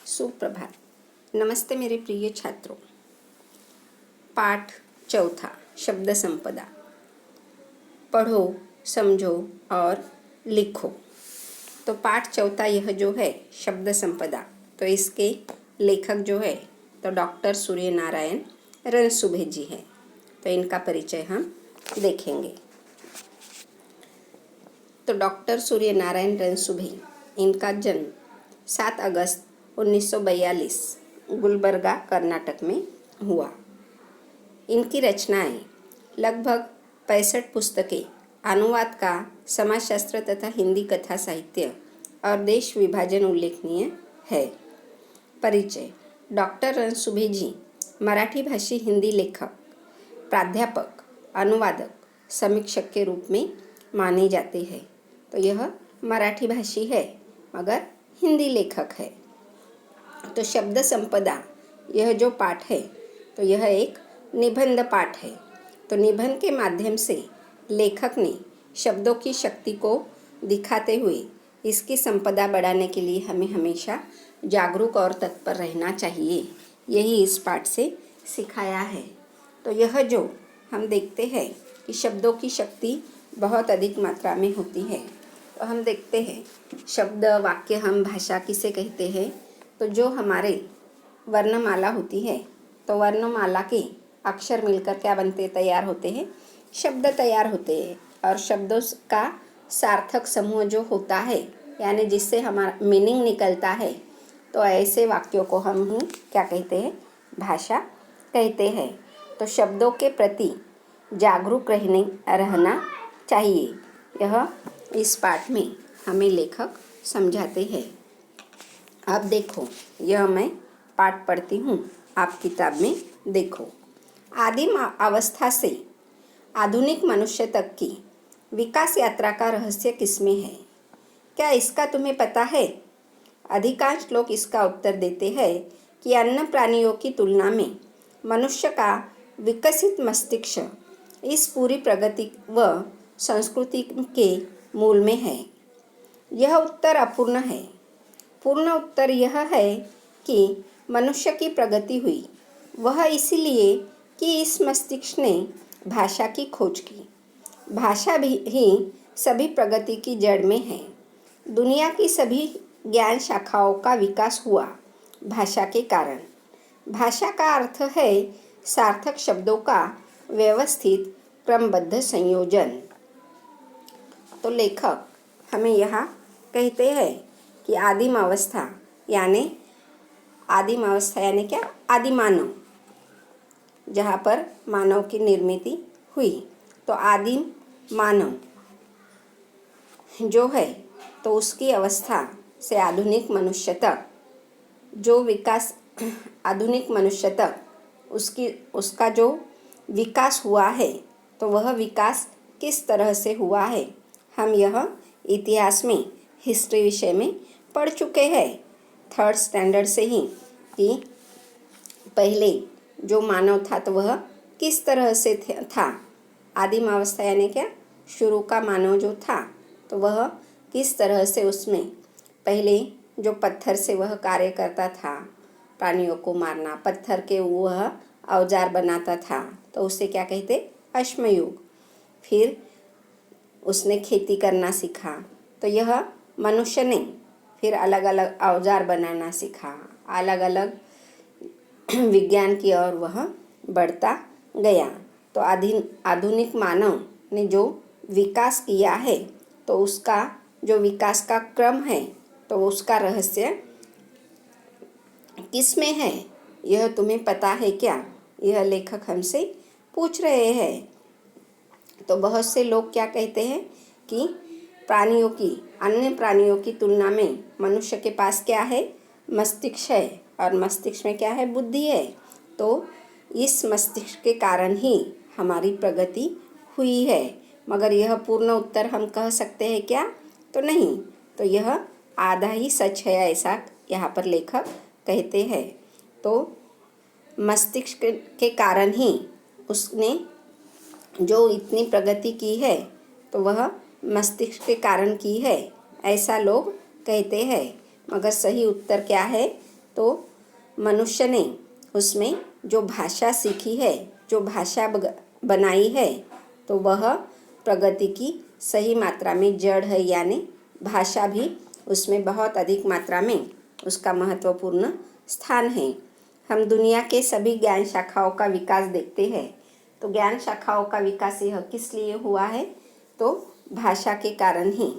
सुप्रभात। नमस्ते मेरे प्रिय छात्रों। पाठ चौथा, शब्द संपदा। पढ़ो, समझो और लिखो। तो पाठ चौथा यह जो है शब्द संपदा, तो इसके लेखक जो है तो डॉक्टर सूर्य नारायण रणसुभे जी है। तो इनका परिचय हम देखेंगे। तो डॉक्टर सूर्य नारायण रणसुभे, इनका जन्म 7 अगस्त 1942 गुलबर्गा कर्नाटक में हुआ। इनकी रचनाएं लगभग 65 पुस्तकें, अनुवाद का समाजशास्त्र तथा हिंदी कथा साहित्य और देश विभाजन उल्लेखनीय है। परिचय। डॉक्टर रणसुभे जी मराठी भाषी हिंदी लेखक, प्राध्यापक, अनुवादक, समीक्षक के रूप में माने जाते हैं। तो यह मराठी भाषी है मगर हिंदी लेखक है। तो शब्द संपदा यह जो पाठ है तो यह एक निबंध पाठ है। तो निबंध के माध्यम से लेखक ने शब्दों की शक्ति को दिखाते हुए इसकी संपदा बढ़ाने के लिए हमें हमेशा जागरूक और तत्पर रहना चाहिए, यही इस पाठ से सिखाया है। तो यह जो हम देखते हैं कि शब्दों की शक्ति बहुत अधिक मात्रा में होती है। तो हम देखते हैं शब्द, वाक्य, हम भाषा किसे कहते हैं। तो जो हमारे वर्णमाला होती है तो वर्णमाला के अक्षर मिलकर क्या बनते, तैयार होते हैं, शब्द तैयार होते हैं। और शब्दों का सार्थक समूह जो होता है, यानी जिससे हमारा मीनिंग निकलता है, तो ऐसे वाक्यों को हम ही क्या कहते हैं, भाषा कहते हैं। तो शब्दों के प्रति जागरूक रहना चाहिए, यह इस पाठ में हमें लेखक समझाते हैं। अब देखो, यह मैं पाठ पढ़ती हूँ, आप किताब में देखो। आदिम अवस्था से आधुनिक मनुष्य तक की विकास यात्रा का रहस्य किसमें है? क्या इसका तुम्हें पता है? अधिकांश लोग इसका उत्तर देते हैं कि अन्य प्राणियों की तुलना में मनुष्य का विकसित मस्तिष्क इस पूरी प्रगति व संस्कृति के मूल में है। यह उत्तर अपूर्ण है। पूर्ण उत्तर यह है कि मनुष्य की प्रगति हुई, वह इसलिए कि इस मस्तिष्क ने भाषा की खोज की। भाषा भी ही सभी प्रगति की जड़ में है। दुनिया की सभी ज्ञान शाखाओं का विकास हुआ भाषा के कारण। भाषा का अर्थ है सार्थक शब्दों का व्यवस्थित क्रमबद्ध संयोजन। तो लेखक हमें यहाँ कहते हैं कि आदिम अवस्था यानी क्या, आदि मानव, जहाँ पर मानव की निर्मिति हुई। तो आदिम मानव जो है तो उसकी अवस्था से आधुनिक मनुष्य तक जो विकास, आधुनिक मनुष्य तक उसका जो विकास हुआ है, तो वह विकास किस तरह से हुआ है, हम यह इतिहास में, हिस्ट्री विषय में पढ़ चुके हैं 3rd स्टैंडर्ड से ही, कि पहले जो मानव था तो वह किस तरह से था। आदिम अवस्था यानी क्या, शुरू का मानव जो था तो वह किस तरह से, उसमें पहले जो पत्थर से वह कार्य करता था, प्राणियों को मारना, पत्थर के वह औजार बनाता था, तो उसे क्या कहते, अश्मयुग। फिर उसने खेती करना सीखा, तो यह मनुष्य ने फिर अलग अलग औजार बनाना सीखा, अलग अलग विज्ञान की ओर वह बढ़ता गया। तो आधुनिक मानव ने जो विकास किया है, तो उसका जो विकास का क्रम है, तो उसका रहस्य किसमें है, यह तुम्हें पता है क्या? यह लेखक हमसे पूछ रहे हैं। तो बहुत से लोग क्या कहते हैं कि अन्य प्राणियों की तुलना में मनुष्य के पास क्या है, मस्तिष्क है, और मस्तिष्क में क्या है, बुद्धि है। तो इस मस्तिष्क के कारण ही हमारी प्रगति हुई है। मगर यह पूर्ण उत्तर हम कह सकते हैं क्या? तो नहीं। तो यह आधा ही सच है, ऐसा यहाँ पर लेखक कहते हैं। तो मस्तिष्क के कारण ही उसने जो इतनी प्रगति की है, तो वह मस्तिष्क के कारण की है, ऐसा लोग कहते हैं। मगर सही उत्तर क्या है? तो मनुष्य ने उसमें जो भाषा सीखी है, जो भाषा बनाई है, तो वह प्रगति की सही मात्रा में जड़ है, यानी भाषा भी उसमें बहुत अधिक मात्रा में उसका महत्वपूर्ण स्थान है। हम दुनिया के सभी ज्ञान शाखाओं का विकास देखते हैं, तो ज्ञान शाखाओं का विकास यह किस लिए हुआ है? तो भाषा के कारण ही।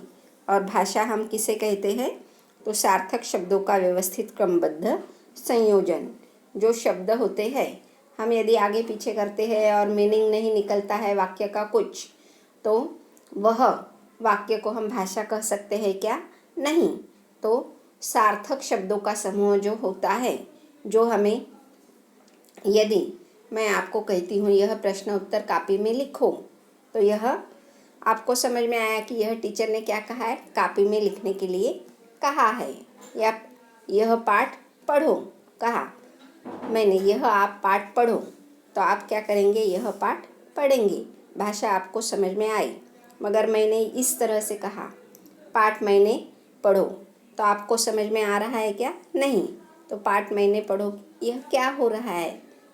और भाषा हम किसे कहते हैं? तो सार्थक शब्दों का व्यवस्थित क्रमबद्ध संयोजन। जो शब्द होते हैं, हम यदि आगे पीछे करते हैं और मीनिंग नहीं निकलता है वाक्य का कुछ, तो वह वाक्य को हम भाषा कह सकते हैं क्या? नहीं। तो सार्थक शब्दों का समूह जो होता है, जो हमें, यदि मैं आपको कहती हूँ यह प्रश्न उत्तर कापी में लिखो, तो यह आपको समझ में आया कि यह टीचर ने क्या कहा है? कापी में लिखने के लिए कहा है। या यह पाठ पढ़ो कहा मैंने, यह आप पाठ पढ़ो, तो आप क्या करेंगे? यह पाठ पढ़ेंगे। भाषा आपको समझ में आई। मगर मैंने इस तरह से कहा, पाठ मैंने पढ़ो, तो आपको समझ में आ रहा है क्या? नहीं। तो पाठ मैंने पढ़ो, यह क्या हो रहा है?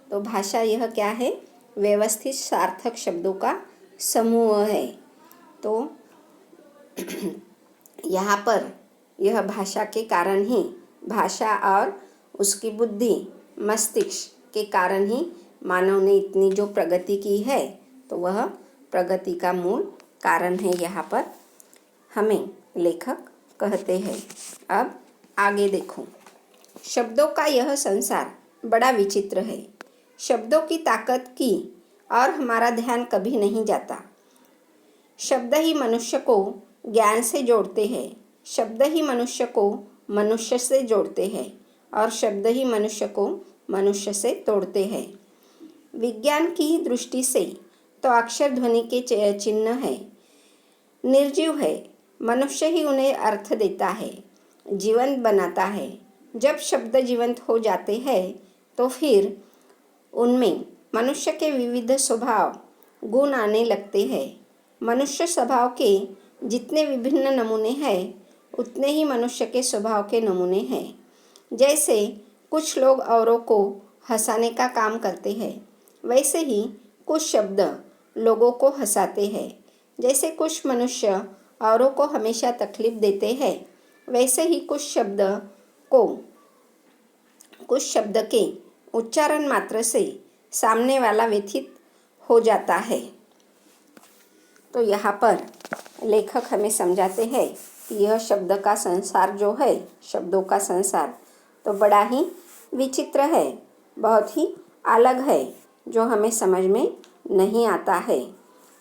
तो भाषा यह क्या है? व्यवस्थित सार्थक शब्दों का समूह है। तो यहाँ पर यह भाषा के कारण ही, भाषा और उसकी बुद्धि, मस्तिष्क के कारण ही मानव ने इतनी जो प्रगति की है, तो वह प्रगति का मूल कारण है, यहाँ पर हमें लेखक कहते हैं। अब आगे देखो। शब्दों का यह संसार बड़ा विचित्र है। शब्दों की ताकत की और हमारा ध्यान कभी नहीं जाता। शब्द ही मनुष्य को ज्ञान से जोड़ते हैं, शब्द ही मनुष्य को मनुष्य से जोड़ते हैं, और शब्द ही मनुष्य को मनुष्य से तोड़ते हैं। विज्ञान की दृष्टि से तो अक्षर ध्वनि के चिन्ह है, निर्जीव है। मनुष्य ही उन्हें अर्थ देता है, जीवंत बनाता है। जब शब्द जीवंत हो जाते हैं, तो फिर उनमें मनुष्य के विविध स्वभाव गुण आने लगते हैं। मनुष्य स्वभाव के जितने विभिन्न नमूने हैं, उतने ही मनुष्य के स्वभाव के नमूने हैं। जैसे कुछ लोग औरों को हंसाने का काम करते हैं, वैसे ही कुछ शब्द लोगों को हंसाते हैं। जैसे कुछ मनुष्य औरों को हमेशा तकलीफ देते हैं, वैसे ही कुछ शब्द के उच्चारण मात्र से सामने वाला व्यथित हो जाता है। तो यहाँ पर लेखक हमें समझाते हैं कि यह शब्द का संसार जो है, शब्दों का संसार, तो बड़ा ही विचित्र है, बहुत ही अलग है, जो हमें समझ में नहीं आता है।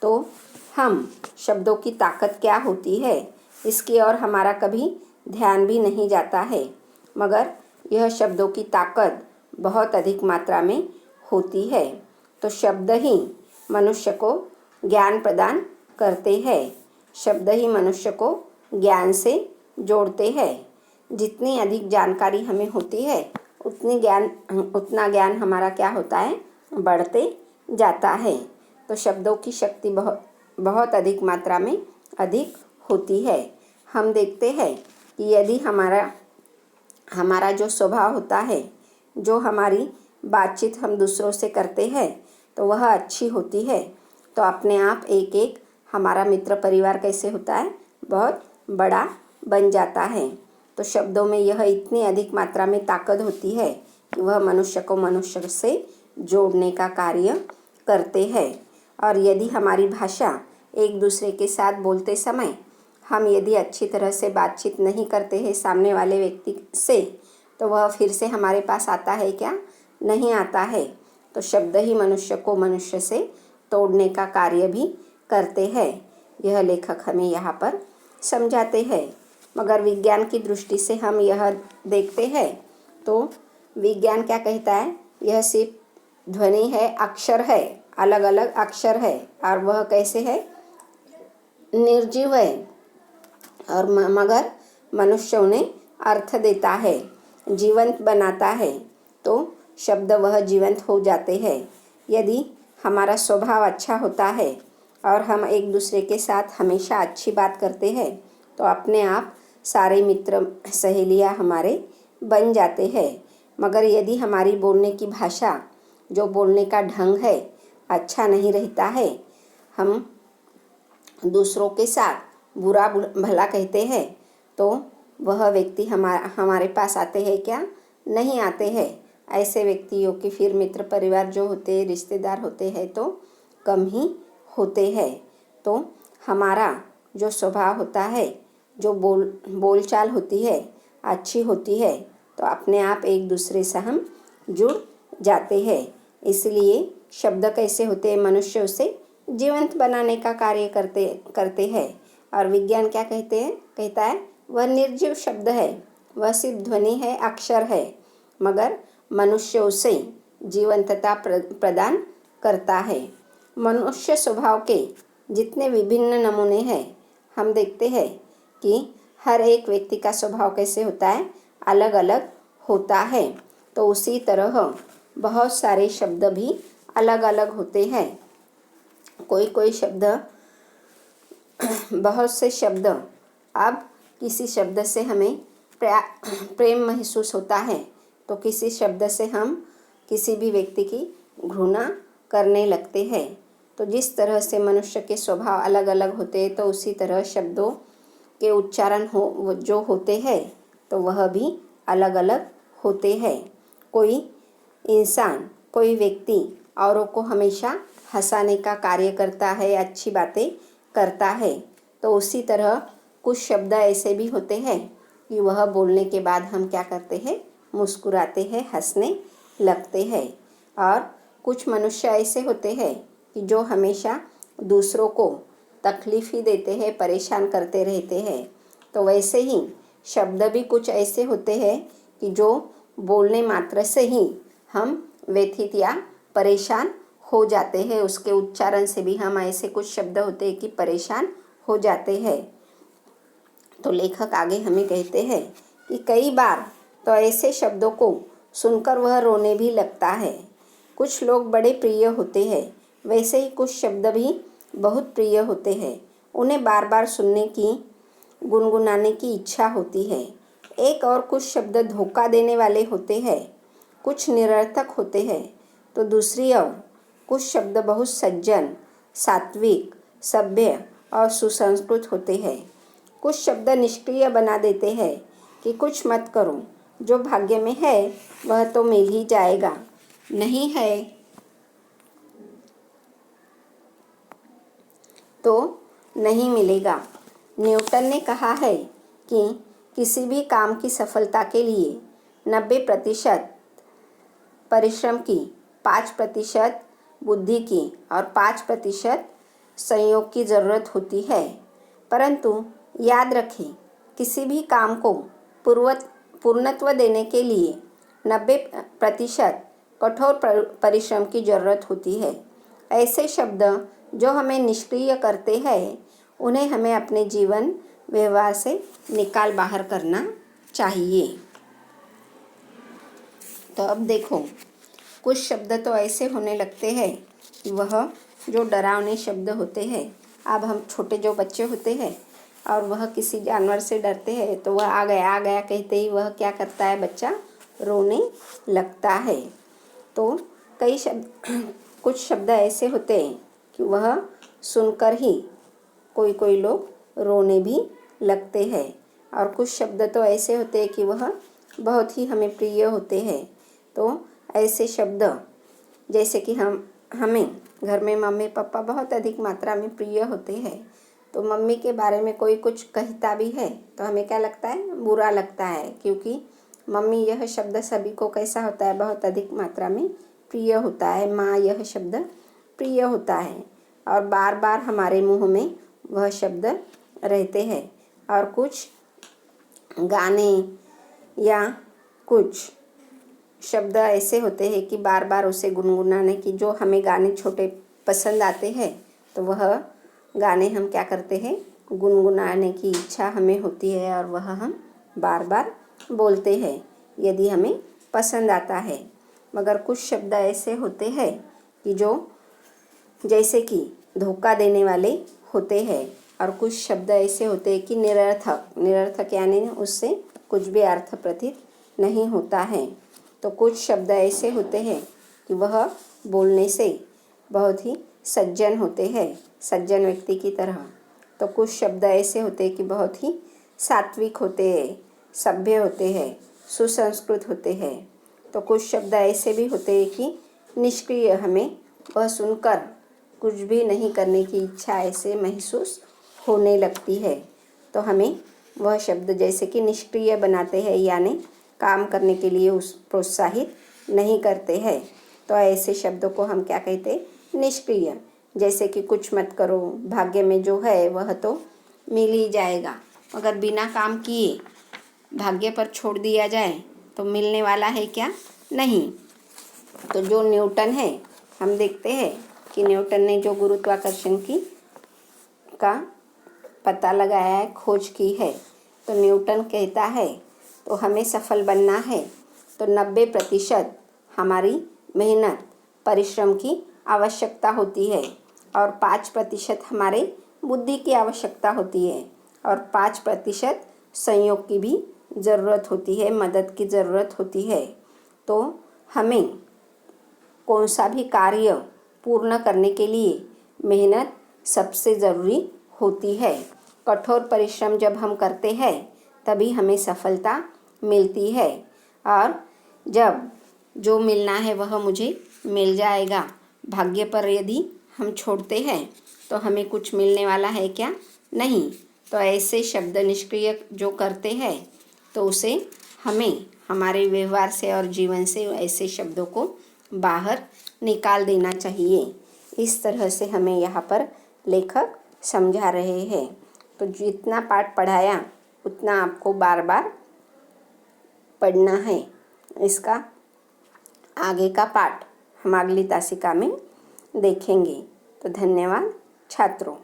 तो हम शब्दों की ताकत क्या होती है, इसकी ओर हमारा कभी ध्यान भी नहीं जाता है। मगर यह शब्दों की ताकत बहुत अधिक मात्रा में होती है। तो शब्द ही मनुष्य को ज्ञान प्रदान करते हैं, शब्द ही मनुष्य को ज्ञान से जोड़ते हैं। जितनी अधिक जानकारी हमें होती है, उतना ज्ञान हमारा क्या होता है? बढ़ते जाता है। तो शब्दों की शक्ति बहुत अधिक मात्रा में अधिक होती है। हम देखते हैं कि यदि हमारा जो स्वभाव होता है, जो हमारी बातचीत हम दूसरों से करते हैं, तो वह अच्छी होती है, तो अपने आप एक एक हमारा मित्र परिवार कैसे होता है? बहुत बड़ा बन जाता है। तो शब्दों में यह इतनी अधिक मात्रा में ताकत होती है कि वह मनुष्य को मनुष्य से जोड़ने का कार्य करते हैं। और यदि हमारी भाषा एक दूसरे के साथ बोलते समय हम यदि अच्छी तरह से बातचीत नहीं करते हैं सामने वाले व्यक्ति से, तो वह फिर से हमारे पास आता है क्या? नहीं आता है। तो शब्द ही मनुष्य को मनुष्य से तोड़ने का कार्य भी करते हैं, यह लेखक हमें यहाँ पर समझाते हैं। मगर विज्ञान की दृष्टि से हम यह देखते हैं, तो विज्ञान क्या कहता है? यह सिर्फ ध्वनि है, अक्षर है, अलग अलग अक्षर है, और वह कैसे है? निर्जीव है। और मगर मनुष्य उन्हें अर्थ देता है, जीवंत बनाता है, तो शब्द वह जीवंत हो जाते हैं। यदि हमारा स्वभाव अच्छा होता है और हम एक दूसरे के साथ हमेशा अच्छी बात करते हैं, तो अपने आप सारे मित्र सहेलियां हमारे बन जाते हैं। मगर यदि हमारी बोलने की भाषा, जो बोलने का ढंग है, अच्छा नहीं रहता है, हम दूसरों के साथ बुरा भला कहते हैं, तो वह व्यक्ति हमारे पास आते हैं क्या? नहीं आते हैं। ऐसे व्यक्तियों की फिर मित्र परिवार जो होते हैं, रिश्तेदार होते हैं, तो कम ही होते हैं। तो हमारा जो स्वभाव होता है, जो बोलचाल होती है, अच्छी होती है, तो अपने आप एक दूसरे से हम जुड़ जाते हैं। इसलिए शब्द कैसे होते हैं? मनुष्य उसे जीवंत बनाने का कार्य करते हैं। और विज्ञान क्या कहता है वह निर्जीव शब्द है, वह सिर्फ ध्वनि है, अक्षर है, मगर मनुष्य उसे जीवंतता प्रदान करता है। मनुष्य स्वभाव के जितने विभिन्न नमूने हैं, हम देखते हैं कि हर एक व्यक्ति का स्वभाव कैसे होता है, अलग अलग होता है। तो उसी तरह बहुत सारे शब्द भी अलग अलग होते हैं। कोई शब्द, बहुत से शब्द, अब किसी शब्द से हमें प्रेम महसूस होता है, तो किसी शब्द से हम किसी भी व्यक्ति की घृणा करने लगते हैं। तो जिस तरह से मनुष्य के स्वभाव अलग अलग होते हैं, तो उसी तरह शब्दों के उच्चारण जो होते हैं, तो वह भी अलग अलग होते हैं। कोई इंसान, कोई व्यक्ति औरों को हमेशा हंसाने का कार्य करता है, अच्छी बातें करता है, तो उसी तरह कुछ शब्द ऐसे भी होते हैं कि वह बोलने के बाद हम क्या करते हैं, मुस्कुराते हैं, हंसने लगते हैं। और कुछ मनुष्य ऐसे होते हैं कि जो हमेशा दूसरों को तकलीफ़ ही देते हैं, परेशान करते रहते हैं। तो वैसे ही शब्द भी कुछ ऐसे होते हैं कि जो बोलने मात्र से ही हम व्यथित या परेशान हो जाते हैं। उसके उच्चारण से भी हम, ऐसे कुछ शब्द होते हैं कि परेशान हो जाते हैं। तो लेखक आगे हमें कहते हैं कि कई बार तो ऐसे शब्दों को सुनकर वह रोने भी लगता है। कुछ लोग बड़े प्रिय होते हैं, वैसे ही कुछ शब्द भी बहुत प्रिय होते हैं। उन्हें बार बार सुनने की, गुनगुनाने की इच्छा होती है। एक और कुछ शब्द धोखा देने वाले होते हैं, कुछ निरर्थक होते हैं। तो दूसरी ओर कुछ शब्द बहुत सज्जन, सात्विक, सभ्य और सुसंस्कृत होते हैं। कुछ शब्द निष्क्रिय बना देते हैं कि कुछ मत करो, जो भाग्य में है वह तो मिल ही जाएगा, नहीं है तो नहीं मिलेगा। न्यूटन ने कहा है कि किसी भी काम की सफलता के लिए 90% परिश्रम की, 5% बुद्धि की और 5% संयोग की ज़रूरत होती है। परंतु याद रखें, किसी भी काम को पूर्णत्व देने के लिए 90% कठोर परिश्रम की ज़रूरत होती है। ऐसे शब्द जो हमें निष्क्रिय करते हैं, उन्हें हमें अपने जीवन व्यवहार से निकाल बाहर करना चाहिए। तो अब देखो, कुछ शब्द तो ऐसे होने लगते हैं कि वह जो डरावने शब्द होते हैं। अब हम छोटे जो बच्चे होते हैं और वह किसी जानवर से डरते हैं, तो वह आ गया कहते ही वह क्या करता है, बच्चा रोने लगता है। तो कुछ शब्द ऐसे होते हैं कि वह सुनकर ही कोई लोग रोने भी लगते हैं। और कुछ शब्द तो ऐसे होते हैं कि वह बहुत ही हमें प्रिय होते हैं। तो ऐसे शब्द, जैसे कि हमें घर में मम्मी पापा बहुत अधिक मात्रा में प्रिय होते हैं, तो मम्मी के बारे में कोई कुछ कहता भी है तो हमें क्या लगता है, बुरा लगता है, क्योंकि मम्मी यह शब्द सभी को कैसा होता है, बहुत अधिक मात्रा में प्रिय होता है। माँ यह शब्द प्रिय होता है और बार बार हमारे मुंह में वह शब्द रहते हैं। और कुछ गाने या कुछ शब्द ऐसे होते हैं कि बार बार उसे गुनगुनाने की, जो हमें गाने छोटे पसंद आते हैं, तो वह गाने हम क्या करते हैं, गुनगुनाने की इच्छा हमें होती है और वह हम बार बार बोलते हैं यदि हमें पसंद आता है। मगर कुछ शब्द ऐसे होते हैं कि जो जैसे कि धोखा देने वाले होते हैं, और कुछ शब्द ऐसे होते हैं कि निरर्थक यानी उससे कुछ भी अर्थ प्रतीत नहीं होता है। तो कुछ शब्द ऐसे होते हैं कि वह बोलने से बहुत ही सज्जन होते हैं, सज्जन व्यक्ति की तरह। तो कुछ शब्द ऐसे होते हैं कि बहुत ही सात्विक होते हैं, सभ्य होते हैं, सुसंस्कृत होते हैं। तो कुछ शब्द ऐसे भी होते हैं कि निष्क्रिय, हमें वह सुनकर कुछ भी नहीं करने की इच्छा ऐसे महसूस होने लगती है। तो हमें वह शब्द जैसे कि निष्क्रिय बनाते हैं, यानी काम करने के लिए उस प्रोत्साहित नहीं करते हैं। तो ऐसे शब्दों को हम क्या कहते हैं? निष्क्रिय। जैसे कि कुछ मत करो, भाग्य में जो है वह तो मिल ही जाएगा, मगर बिना काम किए भाग्य पर छोड़ दिया जाए तो मिलने वाला है क्या? नहीं। तो जो न्यूटन है, हम देखते हैं कि न्यूटन ने जो गुरुत्वाकर्षण का पता लगाया है, खोज की है, तो न्यूटन कहता है तो हमें सफल बनना है तो 90% हमारी मेहनत, परिश्रम की आवश्यकता होती है और 5% हमारे बुद्धि की आवश्यकता होती है और 5% संयोग की भी ज़रूरत होती है, मदद की ज़रूरत होती है। तो हमें कौन सा भी कार्य पूर्ण करने के लिए मेहनत सबसे ज़रूरी होती है। कठोर परिश्रम जब हम करते हैं तभी हमें सफलता मिलती है और जब जो मिलना है वह मुझे मिल जाएगा। भाग्य पर यदि हम छोड़ते हैं तो हमें कुछ मिलने वाला है क्या? नहीं। तो ऐसे शब्द निष्क्रिय जो करते हैं तो उसे हमें हमारे व्यवहार से और जीवन से ऐसे शब्दों को बाहर निकाल देना चाहिए। इस तरह से हमें यहाँ पर लेखक समझा रहे हैं। तो जितना पाठ पढ़ाया उतना आपको बार बार पढ़ना है। इसका आगे का पाठ हम अगली तासिका में देखेंगे। तो धन्यवाद छात्रों।